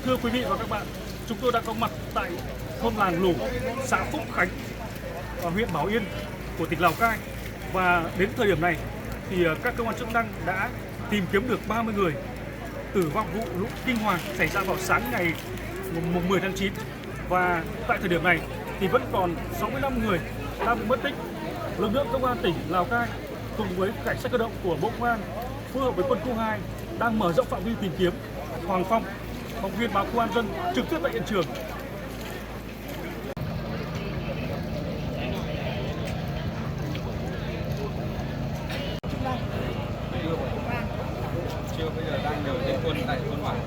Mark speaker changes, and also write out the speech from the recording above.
Speaker 1: Thưa quý vị và các bạn, chúng tôi đã có mặt tại thôn Làng Lủng, xã Phúc Khánh, huyện Bảo Yên của tỉnh Lào Cai. Và đến thời điểm này thì các cơ quan chức năng đã tìm kiếm được 30 người tử vong vụ lũ kinh hoàng xảy ra vào sáng ngày mùng 10 tháng 9. Và tại thời điểm này thì vẫn còn 65 người đang bị mất tích. Lực lượng công an tỉnh Lào Cai cùng với cảnh sát cơ động của Bộ Công an phối hợp với quân khu 2 đang mở rộng phạm vi tìm kiếm. Hoàng Phong, phóng viên báo Công an Dân trực tiếp tại hiện trường.
Speaker 2: Chưa bây giờ đang điều dân quân tại thôn bản.